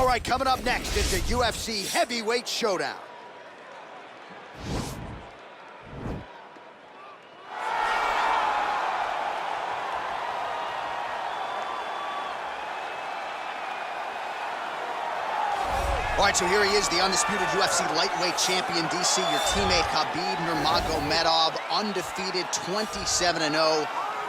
All right, coming up next is the UFC Heavyweight Showdown. All right, so here he is, the undisputed UFC Lightweight Champion, DC, your teammate Khabib Nurmagomedov, undefeated, 27-0.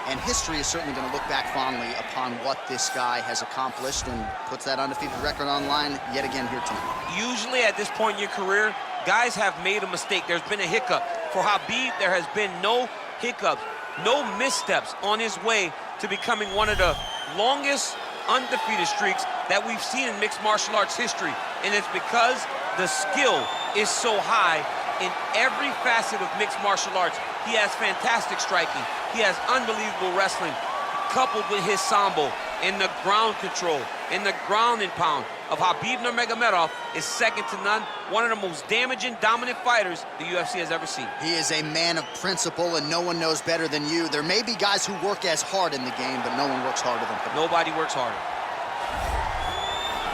And history is certainly going to look back fondly upon what this guy has accomplished and puts that undefeated record on line yet again here tonight. Usually at this point in your career, guys have made a mistake. There's been a hiccup. For Khabib, there has been no hiccups, no missteps on his way to becoming one of the longest undefeated streaks that we've seen in mixed martial arts history. And it's because the skill is so high in every facet of mixed martial arts. He has fantastic striking. He has unbelievable wrestling, coupled with his sambo and the ground control and the ground and pound of Khabib Nurmagomedov is second to none. One of the most damaging, dominant fighters the UFC has ever seen. He is a man of principle, and no one knows better than you. There may be guys who work as hard in the game, but no one works harder than him. Nobody works harder.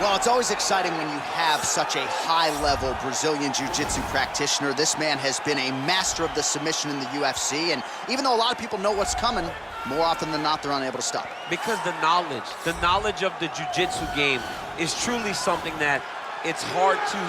Well, it's always exciting when you have such a high-level Brazilian Jiu-Jitsu practitioner. This man has been a master of the submission in the UFC, and even though a lot of people know what's coming, more often than not, they're unable to stop. Because the knowledge of the Jiu-Jitsu game is truly something that it's hard to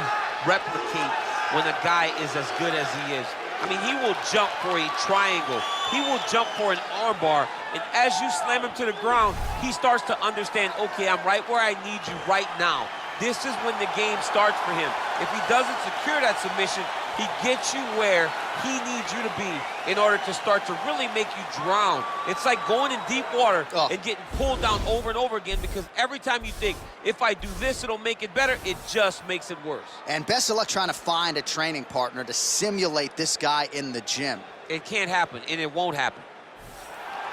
replicate when a guy is as good as he is. I mean, he will jump for a triangle. He will jump for an armbar. And as you slam him to the ground, he starts to understand, okay, I'm right where I need you right now. This is when the game starts for him. If he doesn't secure that submission, he gets you where he needs you to be in order to start to really make you drown. It's like going in deep water and getting pulled down over and over again, because every time you think, if I do this, it'll make it better, it just makes it worse. And best of luck trying to find a training partner to simulate this guy in the gym. It can't happen, and it won't happen.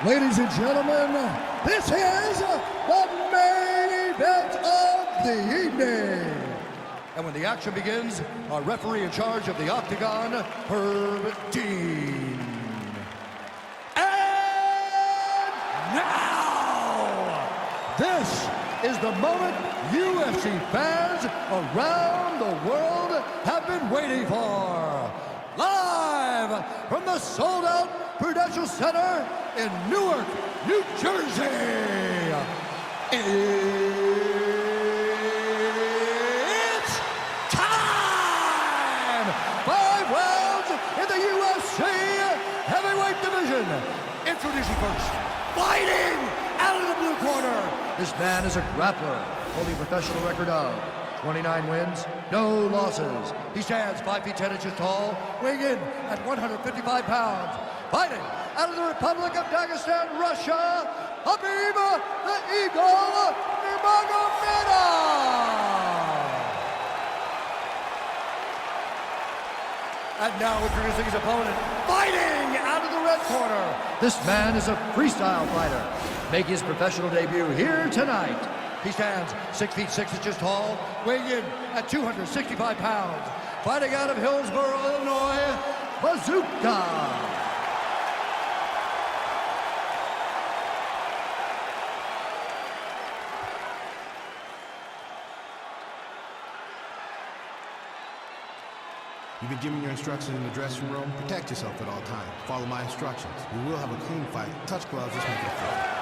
Ladies and gentlemen, this is the main event of the evening. And when the action begins, our referee in charge of the Octagon, Herb Dean. And now, this is the moment UFC fans around the world have been waiting for. Live from the sold-out Prudential Center in Newark, New Jersey. It's time! 5 rounds in the UFC heavyweight division. Introducing first, fighting out of the blue corner. This man is a grappler, holding a professional record of 29 wins, no losses. He stands 5 feet 10 inches tall, weighing in at 155 pounds. Fighting out of the Republic of Dagestan, Russia, Khabib the Eagle Nurmagomedov. And now introducing his opponent, fighting out of the red corner. This man is a freestyle fighter, making his professional debut here tonight. He stands 6 feet 6 inches tall, weighing in at 265 pounds. Fighting out of Hillsboro, Illinois, Bazooka. You've been given your instructions in the dressing room. Protect yourself at all times. Follow my instructions. We will have a clean fight. Touch gloves, let's make it a fight.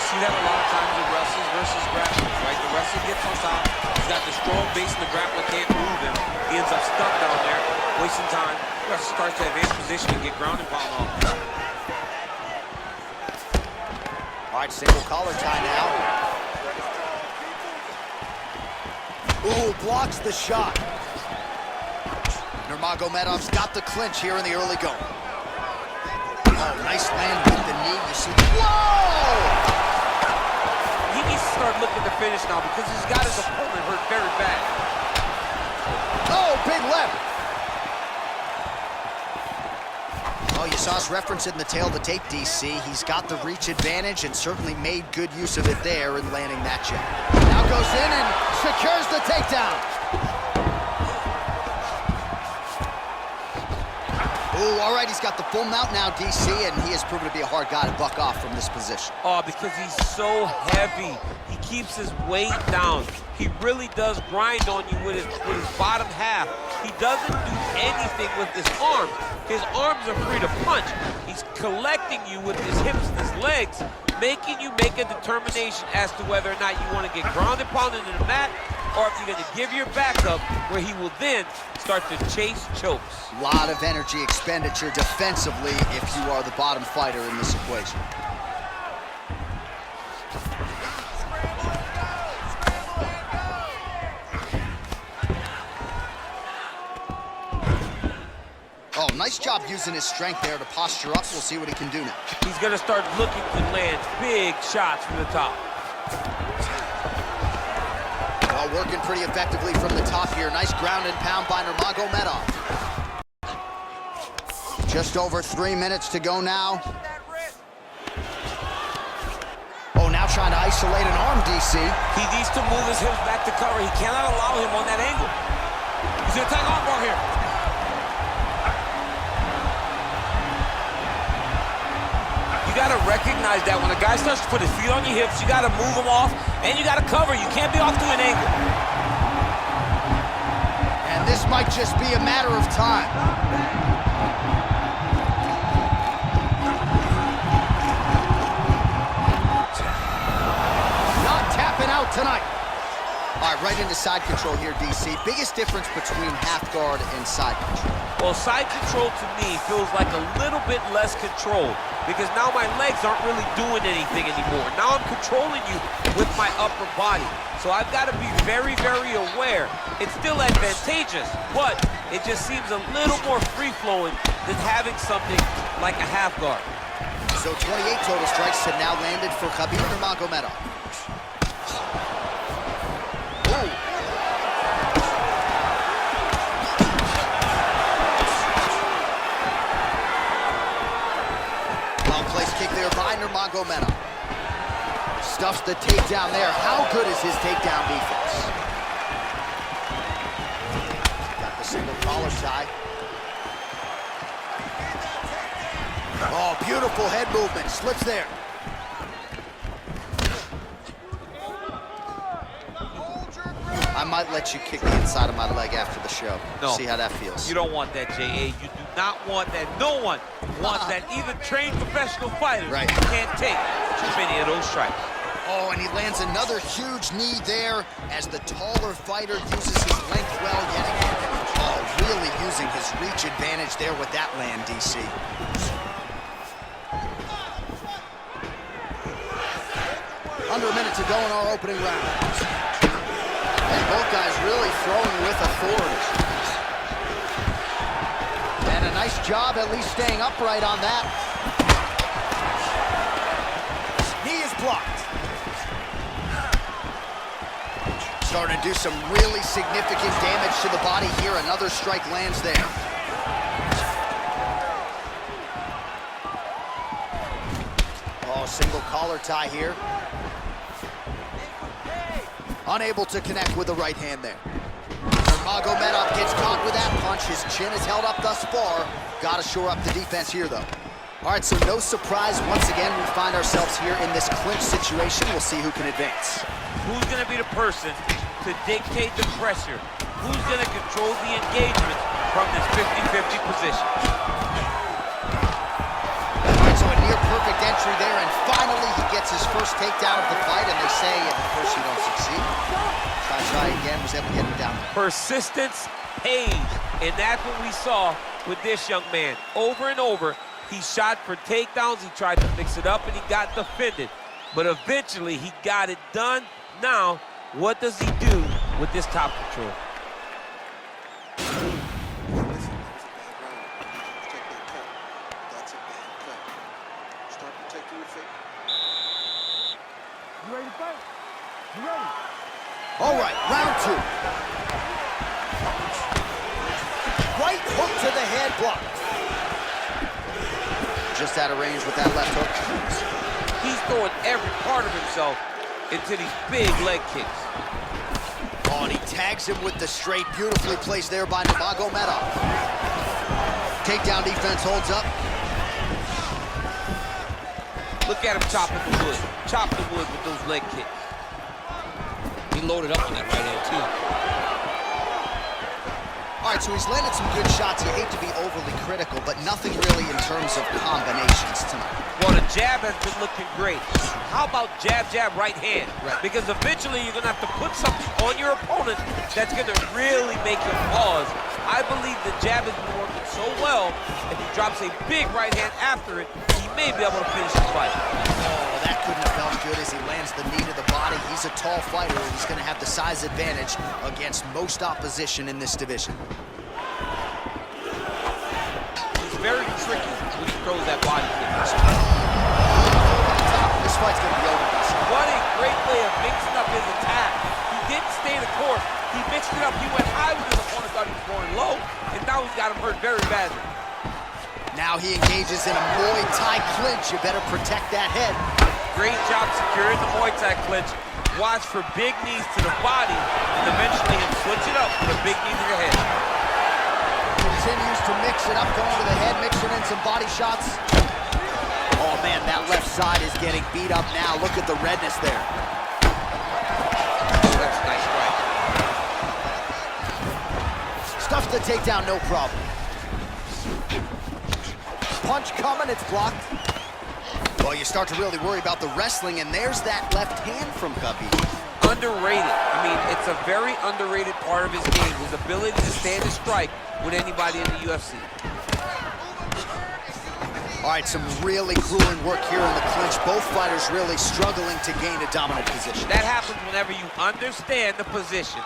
See that a lot of times in wrestlers versus grapplers, right? The wrestler gets on top, he's got the strong base and the grappler can't move him. He ends up stuck down there, wasting time. The wrestler starts to advance position and get ground and pound off. All right, single collar tie now. Ooh, blocks the shot. Nurmagomedov's got the clinch here in the early going. Oh, nice land with the knee. You see, whoa! He needs to start looking to finish now because he's got his opponent hurt very bad. Oh, big left. Oh, You saw us reference it in the tail of the tape, DC. He's got the reach advantage and certainly made good use of it there in landing that jab. Now goes in and secures the takedown. Ooh, all right, he's got the full mount now, DC, and he has proven to be a hard guy to buck off from this position. Oh, because he's so heavy. He keeps his weight down. He really does grind on you with his bottom half. He doesn't do anything with his arms. His arms are free to punch. He's collecting you with his hips and his legs, making you make a determination as to whether or not you want to get ground and pounded in the mat, or if you're going to give your back up, where he will then start to chase chokes. A lot of energy expenditure defensively if you are the bottom fighter in this equation. Oh, nice job using his strength there to posture up. We'll see what he can do now. He's going to start looking to land big shots from the top. Well, working pretty effectively from the top here. Nice ground and pound by Nurmagomedov. Just over 3 minutes to go now. Oh, now trying to isolate an arm, DC. He needs to move his hips back to cover. He cannot allow him on that angle. He's going to take armbar here. You got to recognize that when a guy starts to put his feet on your hips, you got to move him off, and you got to cover. You can't be off to an angle. And this might just be a matter of time. Not tapping out tonight. All right, right into side control here, DC. Biggest difference between half guard and side control? Well, side control to me feels like a little bit less control, because now my legs aren't really doing anything anymore. Now I'm controlling you with my upper body. So I've got to be very, very aware. It's still advantageous, but it just seems a little more free-flowing than having something like a half guard. So 28 total strikes have now landed for Khabib Nurmagomedov. Kick there by Nurmagomedov. Stuffs the takedown there. How good is his takedown defense? Got the single collar tie. Oh, beautiful head movement. Slips there. I might let you kick the inside of my leg after the show. No. See how that feels. You don't want that, J.A. You do not want that. No one wants that. Even trained professional fighters can't take too many of those strikes. Oh, and he lands another huge knee there as the taller fighter uses his length well yet again. Oh, really using his reach advantage there with that land, DC. Under a minute to go in our opening round. And both guys really throwing with authority. And a nice job at least staying upright on that. Knee is blocked. Starting to do some really significant damage to the body here. Another strike lands there. Oh, single collar tie here. Unable to connect with the right hand there. Nurmagomedov gets caught with that punch. His chin is held up thus far. Got to shore up the defense here, though. All right, so no surprise. Once again, we find ourselves here in this clinch situation. We'll see who can advance. Who's going to be the person to dictate the pressure? Who's going to control the engagement from this 50-50 position? All right, so a near-perfect entry there, and finally he gets his first takedown of the fight, and they say, at first you don't succeed. Try again, was able to get him down. Persistence pays, and that's what we saw with this young man. Over and over, he shot for takedowns, he tried to mix it up, and he got defended. But eventually, he got it done. Now, what does he do with this top control? You ready to fight? You ready? All right, round two. Right hook to the head block. just out of range with that left hook. He's throwing every part of himself into these big leg kicks. Oh, and he tags him with the straight. Beautifully placed there by Nurmagomedov. Takedown defense holds up. Look at him chopping the wood. Chop the wood with those leg kicks. He loaded up on that right hand, too. All right, so he's landed some good shots. You hate to be overly critical, but nothing really in terms of combinations tonight. Well, the jab has been looking great. How about jab, jab, right hand? Right. Because eventually you're going to have to put something on your opponent that's going to really make him pause. I believe the jab has been working so well, if he drops a big right hand after it, he may be able to finish the fight. Oh, that couldn't have felt good as he lands the knee to the body. He's a tall fighter, and he's going to have the size advantage against most opposition in this division. He's very tricky when he throws that body kick. This fight's going to be over. What a great way of mixing up his attack. He didn't stay the course. He mixed it up. He went high with his opponent, thought he was going low, and now he's got him hurt very badly. Now he engages in a Muay Thai clinch. You better protect that head. Great job securing the Muay Thai clinch. Watch for big knees to the body, and eventually him switch it up with a big knee to the head. Continues to mix it up, going to the head, mixing in some body shots. Oh man, that left side is getting beat up now. Look at the redness there. Oh, that's a nice strike. Stuffs the takedown, no problem. Punch coming, it's blocked. Well, you start to really worry about the wrestling, and there's that left hand from Khabib. Underrated. I mean, it's a very underrated part of his game, his ability to stand and strike with anybody in the UFC. All right, some really grueling work here in the clinch. Both fighters really struggling to gain a dominant position. That happens whenever you understand the position.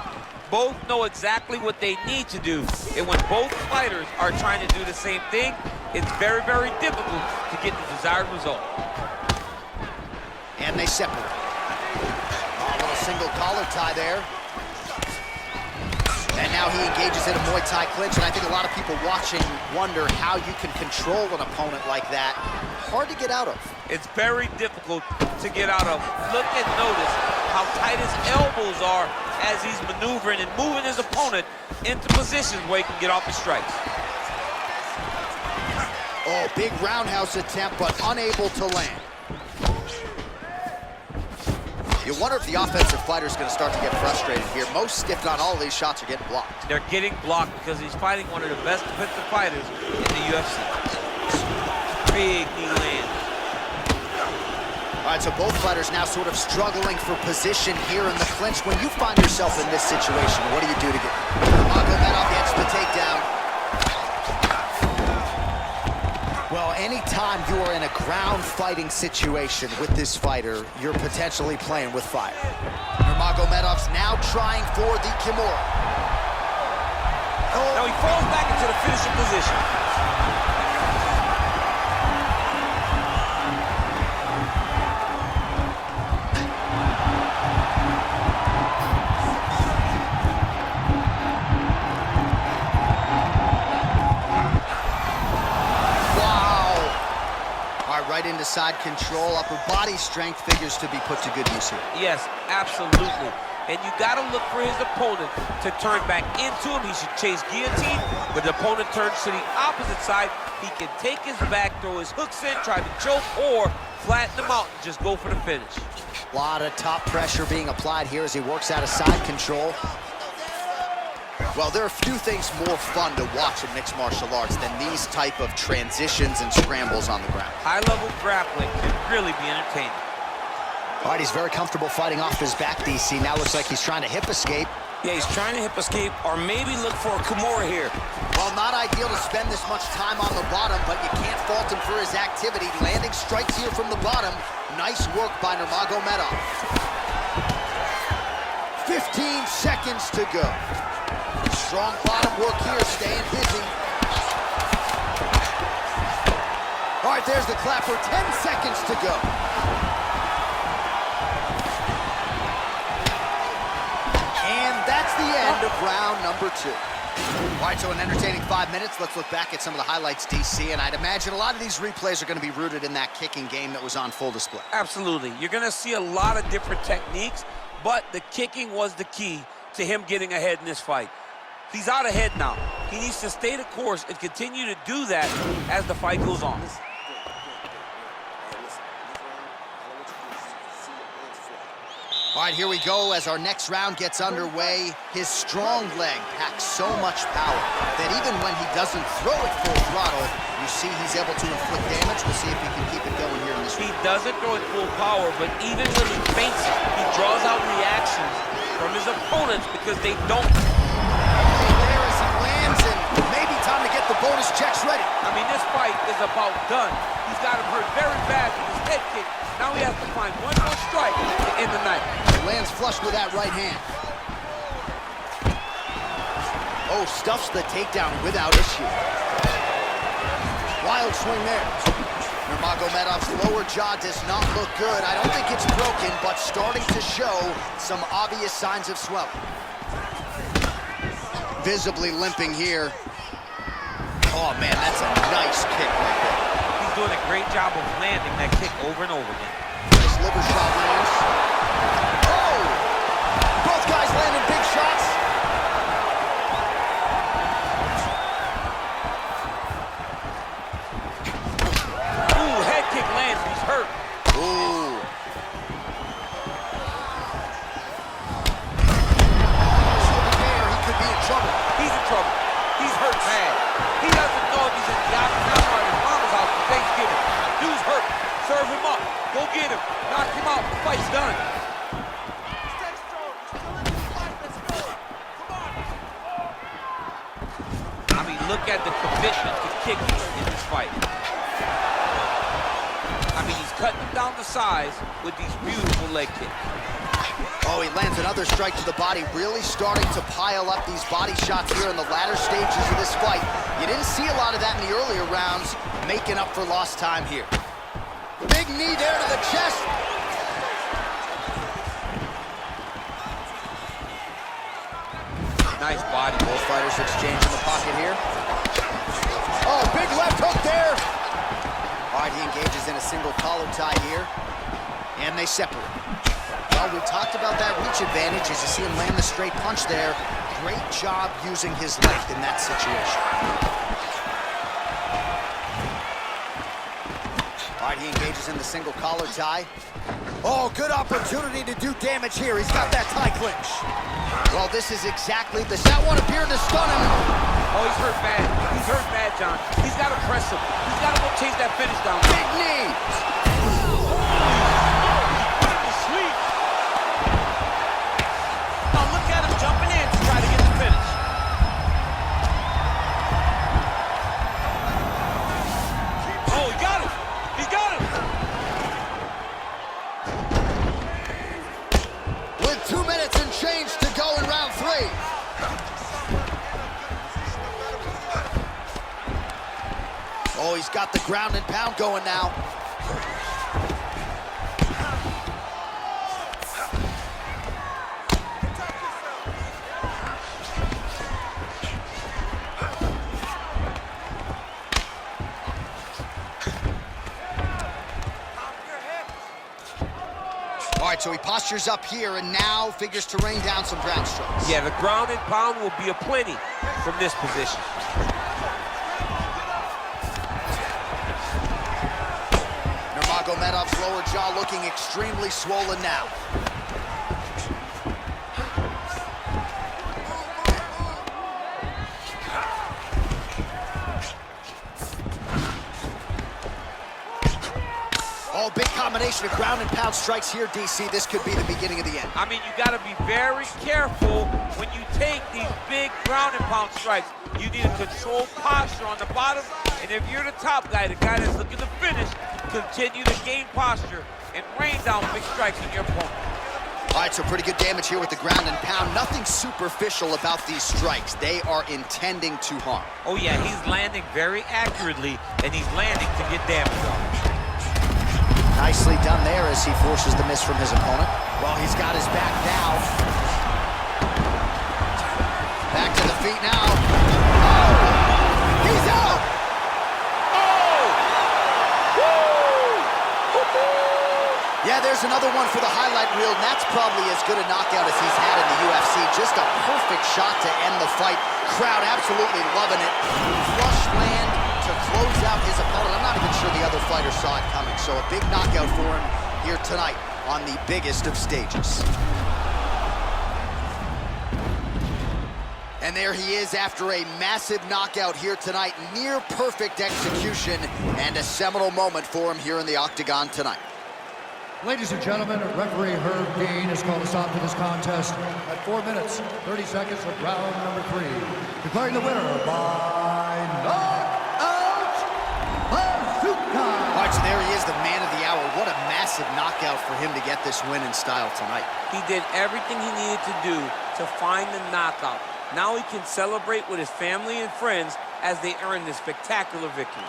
Both know exactly what they need to do, and when both fighters are trying to do the same thing, it's very, very difficult to get the desired result. And they separate. A little single collar tie there. And now he engages in a Muay Thai clinch, and I think a lot of people watching wonder how you can control an opponent like that. Hard to get out of. It's very difficult to get out of. Look and notice how tight his elbows are as he's maneuvering and moving his opponent into positions where he can get off his strikes. Oh, big roundhouse attempt, but unable to land. You wonder if the offensive fighter is going to start to get frustrated here. Most, if not all of these shots are getting blocked. They're getting blocked because he's fighting one of the best defensive fighters in the UFC. Big knee land. All right, so both fighters now sort of struggling for position here in the clinch. When you find yourself in this situation, what do you do to get... Nurmagomedov gets the takedown. Well, anytime you are in a ground fighting situation with this fighter, you're potentially playing with fire. Nurmagomedov's now trying for the Kimura. Now he falls back into the finishing position. Right into side control. Upper body strength figures to be put to good use here. Yes, absolutely. And you got to look for his opponent to turn back into him. He should chase guillotine, but the opponent turns to the opposite side. He can take his back, throw his hooks in, try to choke, or flatten him out and just go for the finish. A lot of top pressure being applied here as he works out of side control. Well, there are few things more fun to watch in mixed martial arts than these type of transitions and scrambles on the ground. High-level grappling can really be entertaining. All right, he's very comfortable fighting off his back, DC. Now looks like he's trying to hip escape. Yeah, he's trying to hip escape or maybe look for a Kimura here. Well, not ideal to spend this much time on the bottom, but you can't fault him for his activity. Landing strikes here from the bottom. Nice work by Nurmagomedov. 15 seconds to go. Strong bottom work here, staying busy. All right, there's the clapper, 10 seconds to go. And that's the end of round number 2. All right, so an entertaining 5 minutes. Let's look back at some of the highlights, DC, and I'd imagine a lot of these replays are going to be rooted in that kicking game that was on full display. Absolutely. You're going to see a lot of different techniques, but the kicking was the key to him getting ahead in this fight. He's out ahead now. He needs to stay the course and continue to do that as the fight goes on. All right, here we go as our next round gets underway. His strong leg packs so much power that even when he doesn't throw it full throttle, you see he's able to inflict damage. We'll see if he can keep it going here in this round. He doesn't throw it full power, but even when he feints it, he draws out reactions from his opponents because they don't. There as he lands, and maybe time to get the bonus checks ready. I mean, this fight is about done. He's got him hurt very bad with his head kick. Now he has to find one more strike to end the night. He lands flush with that right hand. Oh, stuffs the takedown without issue. Wild swing there. Nurmagomedov's lower jaw does not look good. I don't think it's broken, but starting to show some obvious signs of swelling. Visibly limping here. Oh, man, that's a nice kick right there. He's doing a great job of landing that kick over and over again. Nice liver shot lands. Oh! Both guys landing big shots. Ooh, head kick lands. He's hurt. Ooh. There, he could be in trouble. He's in trouble. He's hurt bad. He doesn't know if he's in the Octagon or his mama's house for Thanksgiving. Dude's hurt. Serve him up. Go get him. Knock him out. The fight's done. I mean, look at the commitment to kicking in this fight. I mean, he's cutting him down to size with these beautiful leg kicks. Oh, he lands another strike to the body, really starting to pile up these body shots here in the latter stages of this fight. You didn't see a lot of that in the earlier rounds, making up for lost time here. Big knee there to the chest. Nice body. Both fighters exchange in the pocket here. Oh, big left hook there. All right, he engages in a single collar tie here, and they separate. Well, we talked about that reach advantage as you see him land the straight punch there. Great job using his length in that situation. All right, he engages in the single collar tie. Oh, good opportunity to do damage here. He's got that tie clinch. Well, this is exactly the shot. One appeared to stun him. Oh, he's hurt bad. He's hurt bad, John. He's got to press him. He's got to go chase that finish down. Big knee. Jumping in to try to get the finish. Oh, he got him! He got him! With 2 minutes and change to go in round 3. Oh, he's got the ground and pound going now. All right, so he postures up here and now figures to rain down some ground strikes. Yeah, the ground and pound will be aplenty from this position. Nurmagomedov's lower jaw looking extremely swollen now. Oh, big combination of ground and pound strikes here, DC. This could be the beginning of the end. I mean, you got to be very careful when you take these big ground and pound strikes. You need a controlled posture on the bottom, and if you're the top guy, the guy that's looking to finish, continue to gain posture and rain down big strikes on your opponent. All right, so pretty good damage here with the ground and pound. Nothing superficial about these strikes. They are intending to harm. Oh, yeah, he's landing very accurately, and he's landing to get damage on. Nicely done there as he forces the miss from his opponent. Well, he's got his back now. Back to the feet now. field, and that's probably as good a knockout as he's had in the UFC. Just a perfect shot to end the fight. Crowd absolutely loving it. Flush land to close out his opponent. I'm not even sure the other fighter saw it coming, so a big knockout for him here tonight on the biggest of stages. And there he is after a massive knockout here tonight. Near perfect execution and a seminal moment for him here in the octagon tonight. Ladies and gentlemen, referee Herb Dean has called a stop to this contest at 4 minutes, 30 seconds of round number 3. Declaring the winner by knockout, Bazooka! All right, so there he is, the man of the hour. What a massive knockout for him to get this win in style tonight. He did everything he needed to do to find the knockout. Now he can celebrate with his family and friends as they earn this spectacular victory.